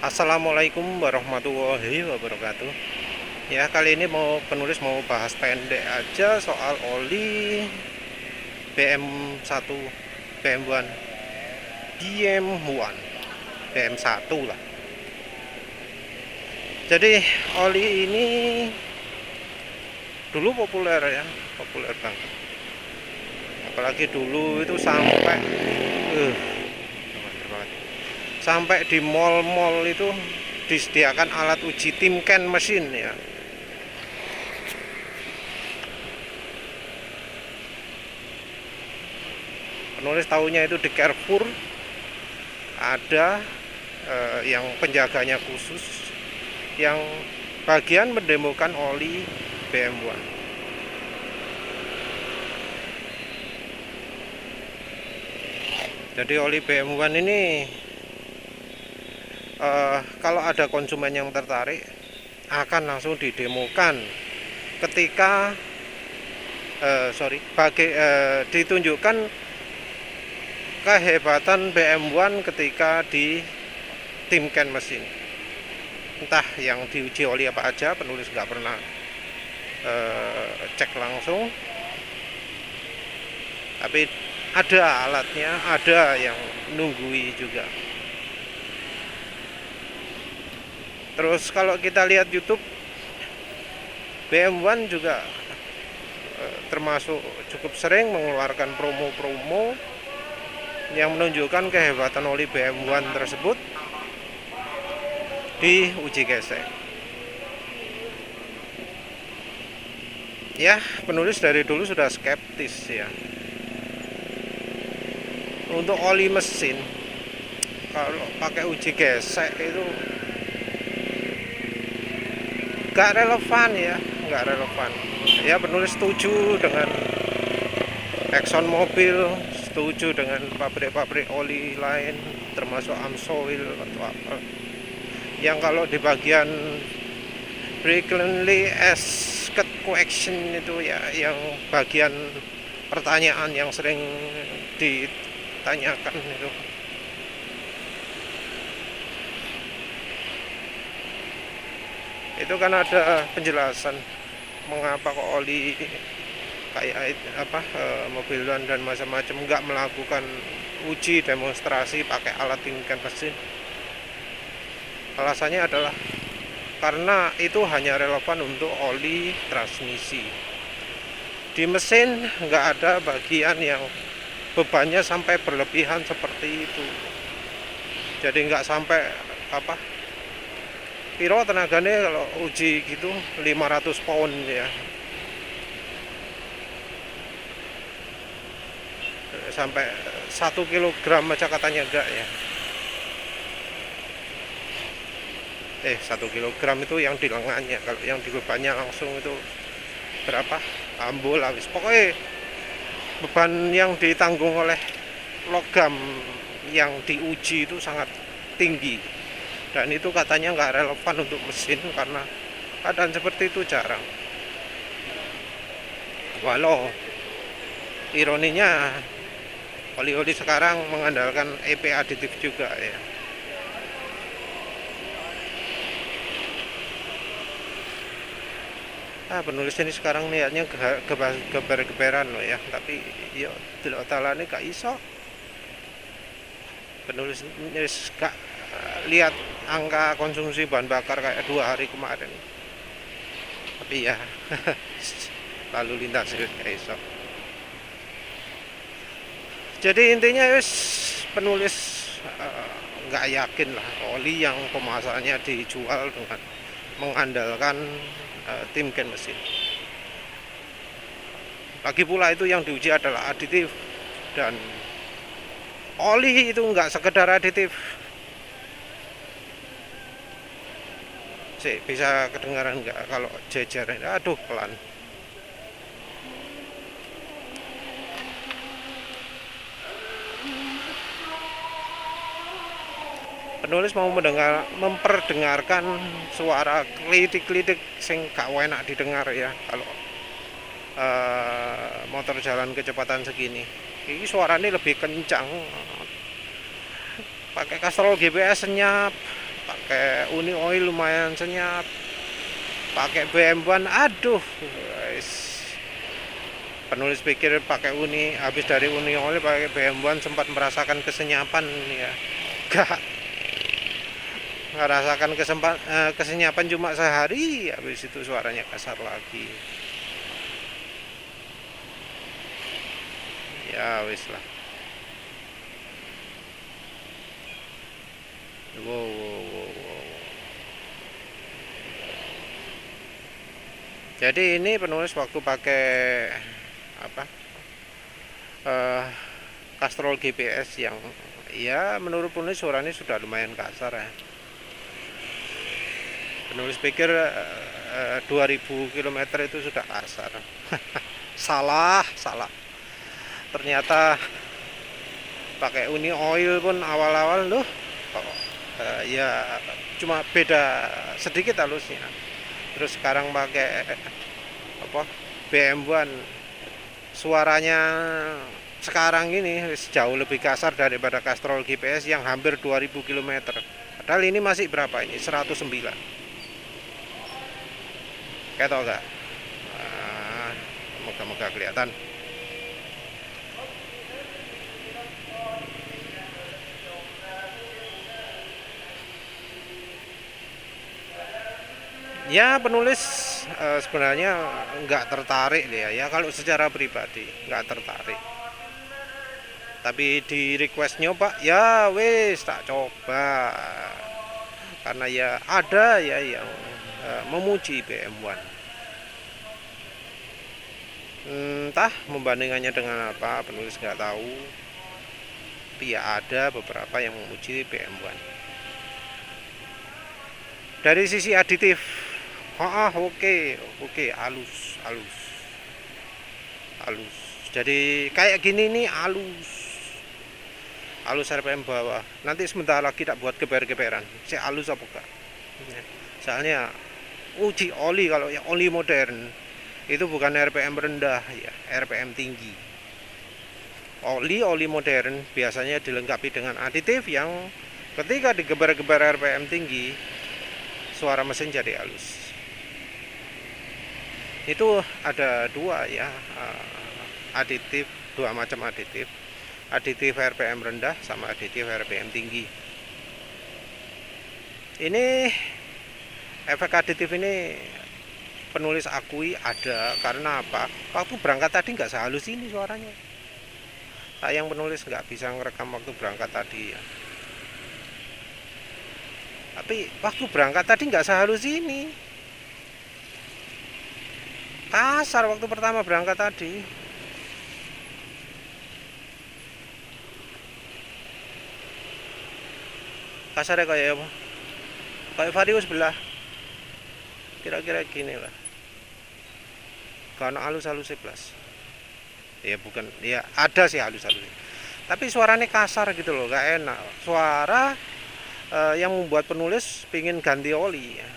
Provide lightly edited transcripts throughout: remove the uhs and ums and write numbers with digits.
Assalamualaikum warahmatullahi wabarakatuh. Ya, kali ini penulis mau bahas pendek aja soal oli BM1, BM1, BM1, BM1 lah. Jadi oli ini dulu populer ya, populer banget. Apalagi dulu itu sampai di mall-mall itu disediakan alat uji timken mesin ya. Penulis tahunya itu di Carrefour ada yang penjaganya khusus yang bagian mendemokan oli BMW. Jadi oli BMW ini kalau ada konsumen yang tertarik akan langsung didemokan ketika ditunjukkan kehebatan BMW ketika di timken mesin. Entah yang diuji oli apa aja, penulis nggak pernah cek langsung, tapi ada alatnya, ada yang nunggui juga. Terus kalau kita lihat YouTube, BMW juga termasuk cukup sering mengeluarkan promo-promo yang menunjukkan kehebatan oli BMW tersebut di uji gesek. Ya, penulis dari dulu sudah skeptis ya. Untuk oli mesin, kalau pakai uji gesek itu nggak relevan ya, nggak relevan. Ya, penulis setuju dengan Exxon Mobil, setuju dengan pabrik-pabrik oli lain, termasuk Amsoil atau apa. Yang kalau di bagian frequently asked question itu ya, yang bagian pertanyaan yang sering ditanyakan itu kan ada penjelasan mengapa kok oli kayak mobilan dan macam-macam nggak melakukan uji demonstrasi pakai alat timken mesin. Alasannya adalah karena itu hanya relevan untuk oli transmisi. Di mesin nggak ada bagian yang bebannya sampai berlebihan seperti itu. Jadi nggak sampai piro tenaganya kalau uji gitu 500 pound ya, sampai 1 kilogram aja katanya enggak ya. 1 kilogram itu yang di lengannya, kalau yang di bebannya langsung itu berapa, ambul habis. Pokoknya beban yang ditanggung oleh logam yang diuji itu sangat tinggi, dan itu katanya nggak relevan untuk mesin karena keadaan seperti itu jarang. Walau ironinya oli-oli sekarang mengandalkan EP aditif juga ya. Penulis ini sekarang niatnya geber-geberan loh ya, tapi yo delok talane gak iso. Penulis gak lihat angka konsumsi bahan bakar kayak 2 hari kemarin, tapi ya lalu lintas gak iso. Jadi intinya penulis nggak yakin lah oli yang kemasannya dijual dengan mengandalkan timken mesin. Lagi pula itu yang diuji adalah aditif, dan oli itu nggak sekedar aditif. Bisa kedengaran nggak kalau jejer? Aduh, pelan. Penulis mau memperdengarkan suara klitik-klitik sing gak enak didengar ya kalau motor jalan kecepatan segini. Ini suaranya lebih kencang. Pakai kastrol GPS senyap, pakai pakai Uni Oil lumayan senyap, pakai BM1 aduh guys. Penulis pikir pakai Uni, habis dari Uni Oil pakai BM1 sempat merasakan kesenyapan ya. Gak merasakan kesenyapan cuma sehari, habis itu suaranya kasar lagi. Ya wis lah. Wow. Jadi ini penulis waktu pakai apa Castrol GPS yang ya menurut penulis suaranya sudah lumayan kasar ya. Penulis pikir 2000 km itu sudah kasar. salah ternyata pakai Uni Oil pun awal-awal loh ya cuma beda sedikit halusnya. Terus sekarang pakai BM1, suaranya sekarang ini jauh lebih kasar daripada Castrol GPS yang hampir 2000 km. Padahal ini masih berapa ini? 109. Ketok enggak? Moga-moga kelihatan. Ya penulis sebenarnya nggak tertarik ya kalau secara pribadi nggak tertarik, tapi di request nyoba ya wes tak coba karena ya ada ya yang memuji BM1, entah membandingannya dengan apa penulis nggak tahu, tapi ya ada beberapa yang memuji BM1 dari sisi aditif. Oke, halus. Jadi kayak gini nih halus RPM bawah. Nanti sebentar lagi tak buat geber-geberan. Si halus apa enggak? Soalnya uji oli, kalau yang oli modern itu bukan RPM rendah ya, RPM tinggi. Oli modern biasanya dilengkapi dengan aditif yang ketika digeber-geber RPM tinggi suara mesin jadi halus. Itu ada dua ya aditif, dua macam aditif RPM rendah sama aditif RPM tinggi. Ini efek aditif ini penulis akui ada, karena apa, waktu berangkat tadi nggak sehalus ini suaranya. Sayang penulis nggak bisa ngerekam waktu berangkat tadi ya, tapi waktu berangkat tadi nggak sehalus ini, kasar waktu pertama berangkat tadi. Kasarnya kayak apa? Kayak Vario sebelah. Kira-kira gini lah. Karena halus-halus plus. Ya bukan, ya ada sih halus-halus. Tapi suaranya kasar gitu loh, gak enak. Suara yang membuat penulis pingin ganti oli ya.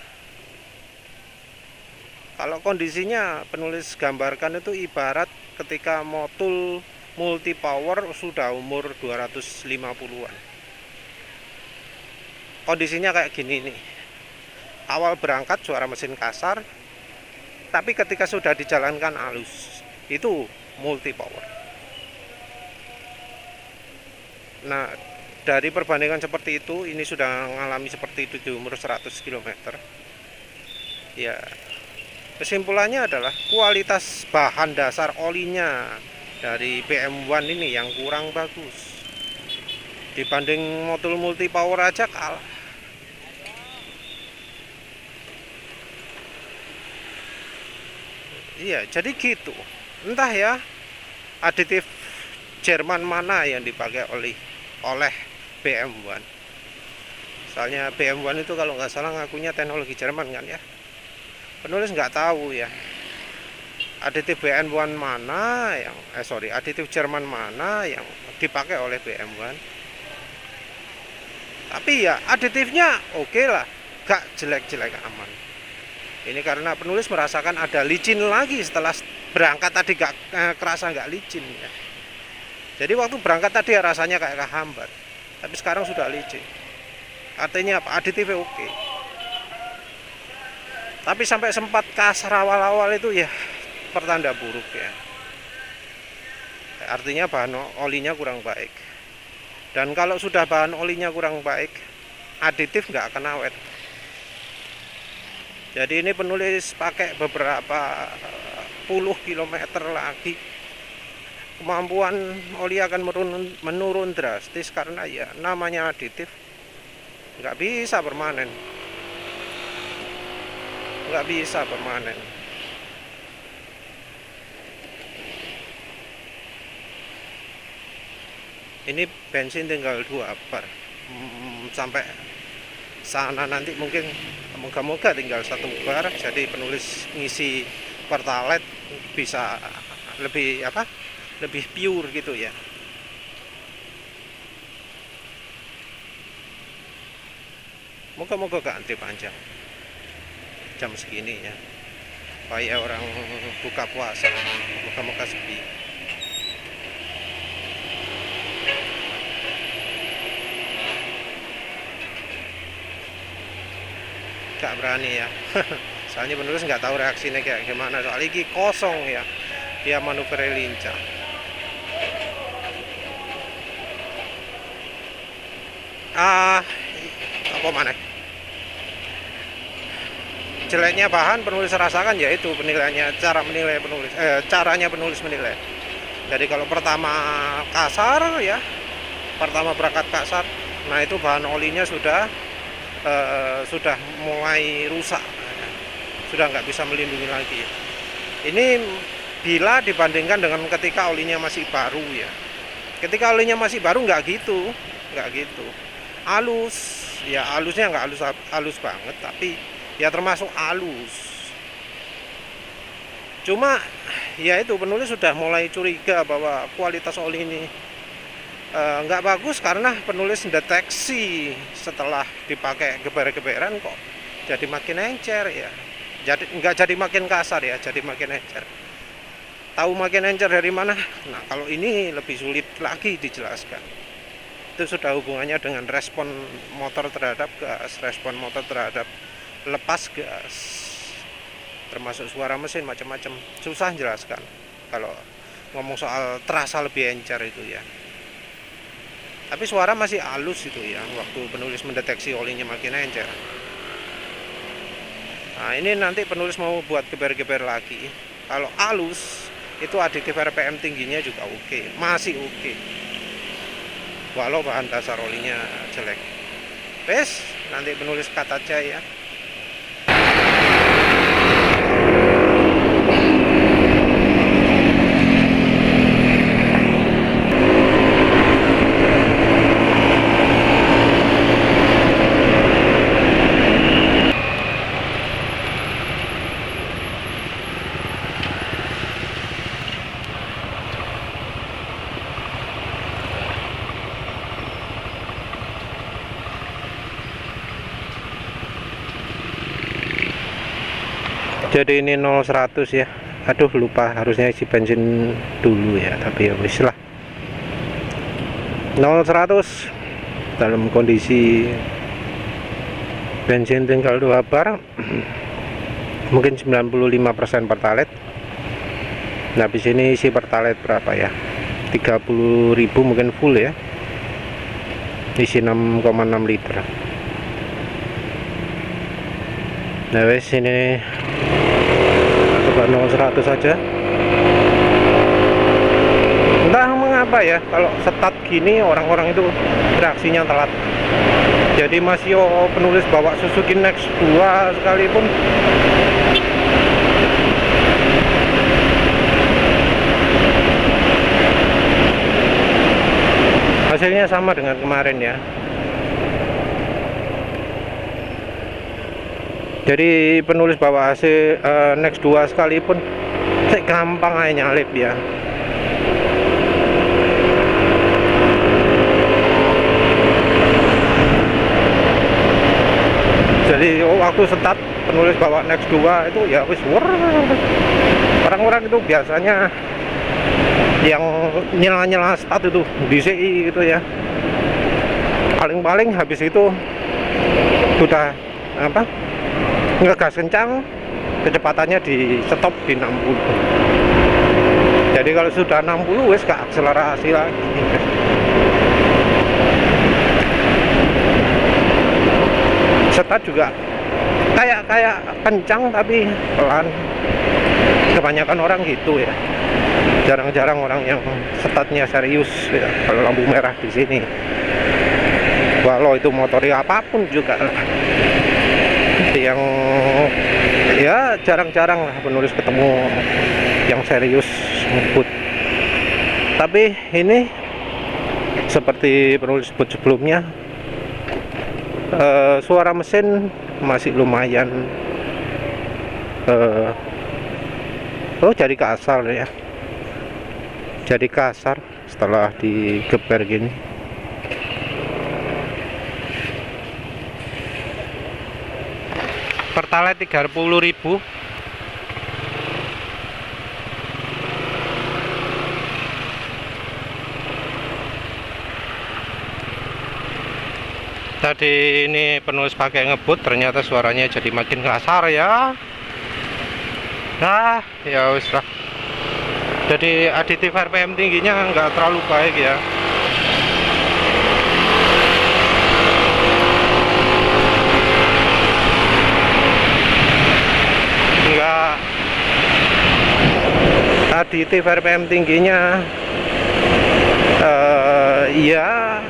Kalau kondisinya penulis gambarkan itu ibarat ketika motul multi power sudah umur 250-an. Kondisinya kayak gini nih. Awal berangkat suara mesin kasar, tapi ketika sudah dijalankan halus, itu multi power. Nah, dari perbandingan seperti itu, ini sudah mengalami seperti itu di umur 100 km. Ya, kesimpulannya adalah kualitas bahan dasar olinya dari BM1 ini yang kurang bagus. Dibanding motul multi power aja kalah. Iya, jadi gitu. Entah ya aditif Jerman mana yang dipakai oleh BM1. Soalnya BM1 itu kalau nggak salah ngakunya teknologi Jerman kan ya. Penulis nggak tahu ya aditif BM1 mana yang aditif Jerman mana yang dipakai oleh BM1. Tapi ya aditifnya oke lah, gak jelek-jelek, aman. Ini karena penulis merasakan ada licin lagi setelah berangkat tadi, gak kerasa nggak licin ya. Jadi waktu berangkat tadi ya rasanya kayak kehambat, tapi sekarang sudah licin. Artinya apa? Aditifnya oke. Tapi sampai sempat kasar awal-awal itu ya pertanda buruk ya. Artinya bahan olinya kurang baik. Dan kalau sudah bahan olinya kurang baik, aditif nggak akan awet. Jadi ini penulis pakai beberapa puluh kilometer lagi, kemampuan oli akan menurun drastis karena ya namanya aditif, nggak bisa permanen, nggak bisa permanen. Ini bensin tinggal 2 bar, sampai sana nanti mungkin moga-moga tinggal 1 bar, jadi penulis ngisi pertalite bisa lebih apa, lebih pure gitu ya. Moga-moga gak antri panjang jam segini ya, supaya orang buka puasa moga-moga sepi. Gak berani ya. Soalnya penulis nggak tahu reaksinya kayak gimana, soalnya ini kosong ya, dia manuver lincah. Apa mana jeleknya bahan penulis rasakan, yaitu penilaiannya, caranya penulis menilai. Jadi kalau pertama kasar ya, pertama berangkat kasar, nah itu bahan olinya sudah mulai rusak, sudah nggak bisa melindungi lagi. Ini bila dibandingkan dengan ketika olinya masih baru ya. Ketika olinya masih baru nggak gitu, halus ya, halusnya nggak halus banget, tapi ya termasuk halus. Cuma ya itu penulis sudah mulai curiga bahwa kualitas oli ini nggak bagus, karena penulis deteksi setelah dipakai geber-geberan kok jadi makin encer ya. Jadi nggak jadi makin kasar ya, jadi makin encer. Tahu makin encer dari mana? Nah kalau ini lebih sulit lagi dijelaskan. Itu sudah hubungannya dengan respon motor terhadap gas, respon motor terhadap lepas gas, termasuk suara mesin, macam-macam. Susah jelaskan kalau ngomong soal terasa lebih encer itu ya. Tapi suara masih halus itu ya, waktu penulis mendeteksi olinya makin encer. Nah ini nanti penulis mau buat geber-geber lagi. Kalau halus itu aditif RPM tingginya juga oke, masih oke, walau bahan dasar olinya jelek. Wes, nanti penulis kata aja ya. Jadi ini 0-100 ya. Aduh lupa, harusnya isi bensin dulu ya, tapi ya wis lah. 0-100 dalam kondisi bensin tinggal 2 bar, mungkin 95% pertalite. Nah habis ini isi pertalite berapa ya, 30.000 mungkin full ya, isi 6,6 liter. Nah wes, ini coba 0-100 saja. Entah mengapa ya, kalau start gini orang-orang itu reaksinya telat. Jadi Mas Yo penulis bawa Suzuki Next 2 sekalipun hasilnya sama dengan kemarin ya. Jadi penulis bawa AC Next 2 sekalipun gampang aja nyalip ya. Jadi waktu start penulis bawa Next 2 itu ya wis orang-orang itu biasanya yang nyela-nyela start itu DCI gitu ya. Paling-paling habis itu sudah apa ngegas kencang, kecepatannya di stop di 60. Jadi kalau sudah 60 wes gak akselerasi lagi. Start juga kayak kencang tapi pelan. Kebanyakan orang gitu ya. Jarang-jarang orang yang startnya serius ya, kalau lampu merah di sini. Walau itu motornya apapun juga yang ya jarang-jarang lah penulis ketemu yang serius ngebut. Tapi ini seperti penulis sebut sebelumnya, suara mesin masih lumayan jadi kasar ya, jadi kasar setelah digeber gini. Pertalite 30.000. Tadi ini penulis pakai ngebut, ternyata suaranya jadi makin kasar ya. Nah, ya wis lah. Jadi aditif RPM tingginya nggak terlalu baik ya. Nggak, aditif RPM tingginya ya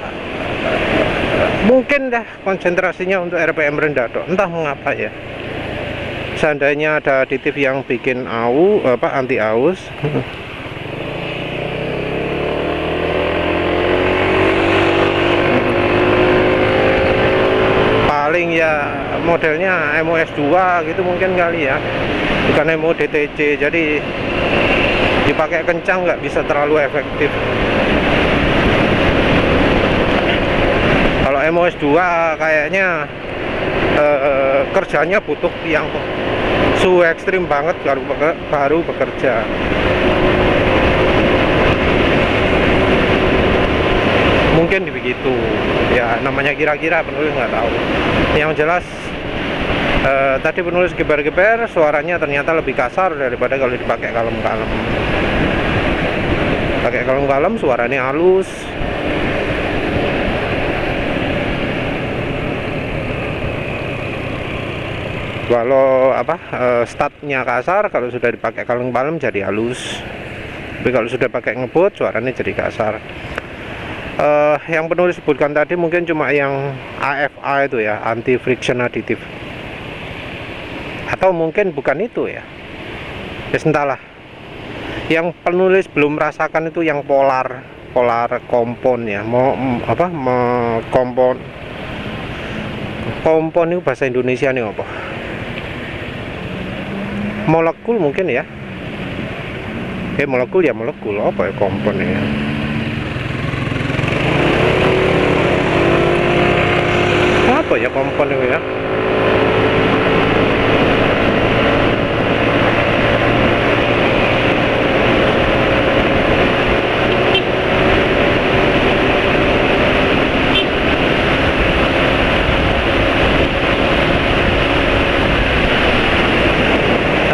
mungkin dah konsentrasinya untuk RPM rendah dok, entah mengapa ya. Seandainya ada aditif yang bikin anti aus, paling ya modelnya MOS2 gitu mungkin kali ya, bukan MODTC, jadi dipakai kencang nggak bisa terlalu efektif. Kalau MOS2 kayaknya kerjanya butuh yang suhu ekstrim banget baru bekerja. Mungkin begitu ya, namanya kira-kira, penulis nggak tahu. Yang jelas tadi penulis geber-geber, suaranya ternyata lebih kasar daripada kalau dipakai kalem-kalem. Pakai kalem-kalem suaranya halus. Walau startnya kasar, kalau sudah dipakai kalem-kalem jadi halus. Tapi kalau sudah pakai ngebut, suaranya jadi kasar. Yang penulis sebutkan tadi mungkin cuma yang AFA itu ya, anti friction additive, atau mungkin bukan itu ya, entahlah. Yang penulis belum merasakan itu yang polar kompon ya, kompon itu bahasa Indonesia nih apa? Molekul mungkin ya. Molekul ya, molekul apa ya kompon ya? Apa ya kompon itu ya?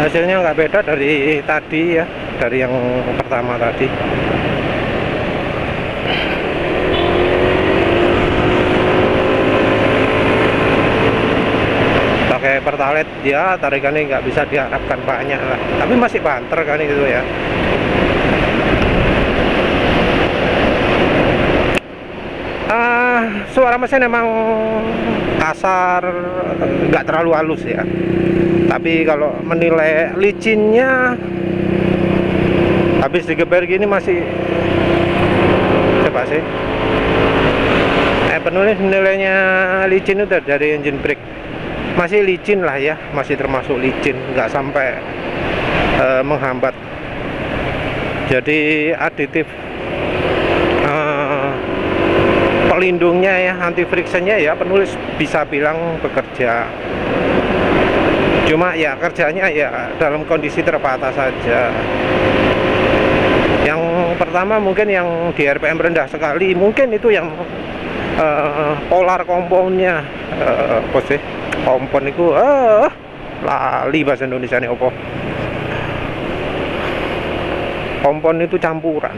Hasilnya nggak beda dari tadi ya, dari yang pertama tadi. Pakai pertalite dia tarikannya nggak bisa diharapkan banyak lah, tapi masih banter kan itu ya. Suara mesin emang kasar, nggak terlalu halus ya. Tapi kalau menilai licinnya, habis digeber gini masih, coba sih, penulis nilainya licin itu dari engine brake, masih licin lah ya, masih termasuk licin, nggak sampai menghambat. Jadi aditif pelindungnya ya, anti frictionnya ya, penulis bisa bilang bekerja. Cuma ya kerjanya ya dalam kondisi terbatas saja. Yang pertama mungkin yang di RPM rendah sekali, mungkin itu yang polar komponnya, apa sih kompon itu, lali bahasa Indonesia ini apa. Kompon itu campuran.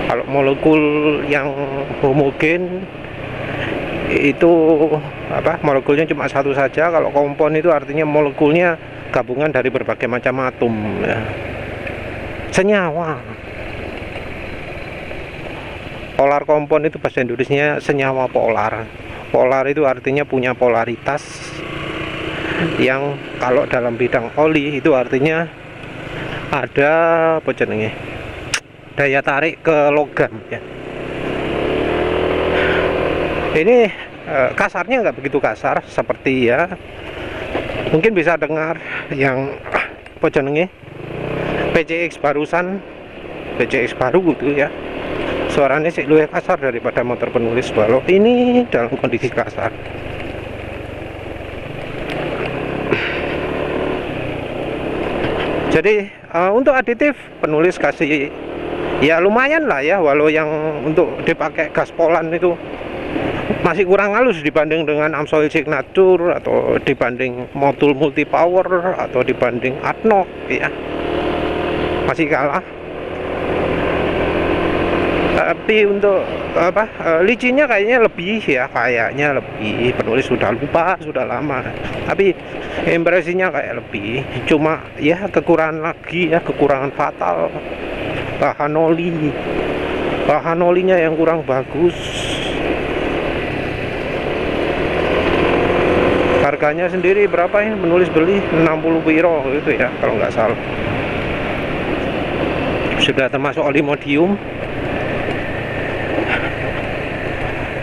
Kalau molekul yang homogen itu apa, molekulnya cuma satu saja. Kalau kompon itu artinya molekulnya gabungan dari berbagai macam atom ya. Senyawa. Polar kompon itu bahasa Indonesia senyawa polar. Polar itu artinya punya polaritas, yang kalau dalam bidang oli itu artinya ada apa jenenge, daya tarik ke logam ya. Ini kasarnya nggak begitu kasar, seperti ya mungkin bisa dengar yang apa jenenge PCX barusan, PCX baru gitu ya, suaranya sih lebih kasar daripada motor penulis, walau ini dalam kondisi kasar. Jadi untuk aditif penulis kasih ya lumayan lah ya, walau yang untuk dipakai gas polan itu masih kurang halus dibanding dengan Amsoil Signature, atau dibanding modul multi power, atau dibanding Adnoc ya, masih kalah. Tapi untuk apa, licinnya kayaknya lebih ya, kayaknya lebih, penulis sudah lupa, sudah lama, tapi impresinya kayak lebih. Cuma ya kekurangan lagi ya, kekurangan fatal, bahan olinya yang kurang bagus. Harganya sendiri berapa ya, penulis beli 60 piro gitu ya kalau nggak salah. Sudah termasuk oli modium.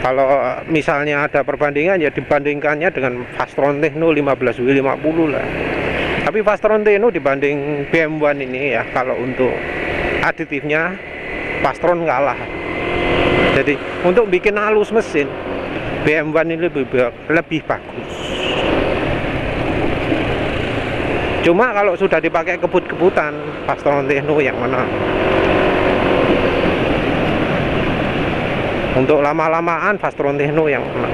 Kalau misalnya ada perbandingan ya dibandingkannya dengan Fastron Techno 15W50 lah. Tapi Fastron Techno dibanding BM1 ini ya, kalau untuk aditifnya Fastron kalah. Jadi untuk bikin halus mesin, BM1 ini lebih bagus. Cuma kalau sudah dipakai kebut-kebutan, Fastron Techno yang menang. Untuk lama-lamaan Fastron Techno yang menang.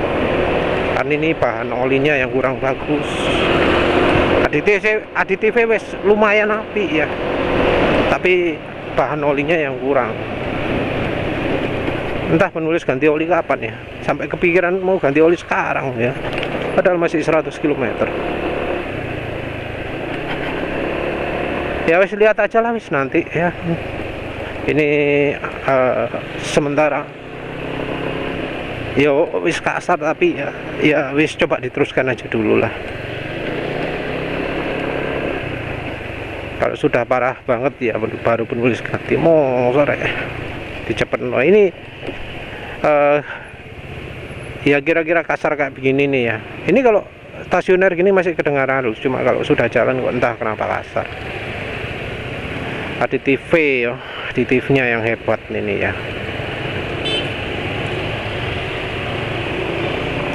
Kan ini bahan olinya yang kurang bagus. Aditifnya wes lumayan api ya, tapi bahan olinya yang kurang. Entah penulis ganti oli kapan ya, sampai kepikiran mau ganti oli sekarang ya, padahal masih 100 km. Ya wis lihat aja lah wis nanti ya. Ini sementara ya wis kasar, tapi ya wis coba diteruskan aja dulu lah. Kalau sudah parah banget ya baru penulis ganti motor ya, dicepet. No ini ya kira-kira kasar kayak begini nih ya. Ini kalau stasioner gini masih kedengaran halus, cuma kalau sudah jalan kok entah kenapa kasar. Aditif ya, aditifnya yang hebat ini ya.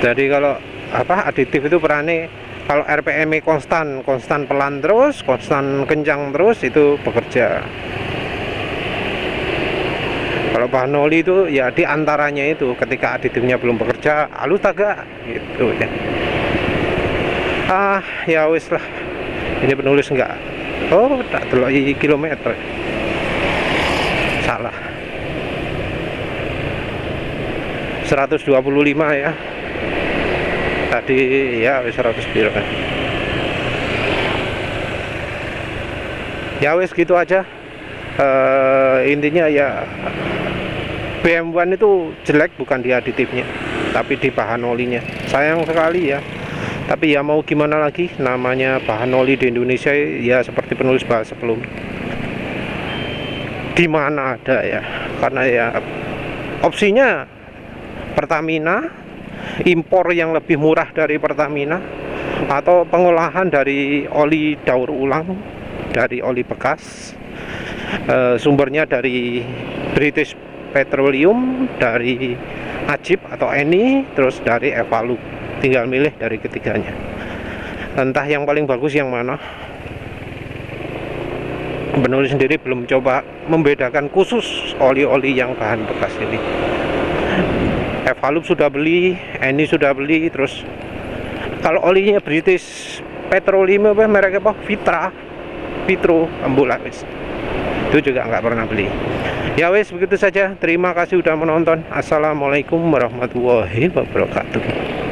Jadi kalau apa, aditif itu perannya kalau RPM konstan pelan terus, konstan kencang terus, itu bekerja. Kalau bahan oli itu ya di antaranya itu, ketika aditifnya belum bekerja, halus agak gitu ya. Ya wis lah. Ini penulis enggak. Oh, tak delok kilometer. Salah. 125 ya. Tadi ya wis 100 kilo kan. Ya wis gitu aja. Intinya ya BM1 itu jelek bukan di aditifnya, tapi di bahan olinya. Sayang sekali ya. Tapi ya mau gimana lagi, namanya bahan oli di Indonesia ya seperti penulis bahas sebelum. Di mana ada ya? Karena ya opsinya Pertamina, impor yang lebih murah dari Pertamina, atau pengolahan dari oli daur ulang, dari oli bekas. Sumbernya dari British Petroleum, dari Ajib atau Eni, terus dari Evalu. Tinggal milih dari ketiganya. Entah yang paling bagus yang mana. Penulis sendiri belum coba membedakan khusus oli-oli yang bahan bekas ini. Evalup sudah beli, Eni sudah beli, terus kalau olinya British Petroleum apa merek apa? Vitro ambulan wis. Itu juga nggak pernah beli. Ya wis begitu saja. Terima kasih sudah menonton. Assalamualaikum warahmatullahi wabarakatuh.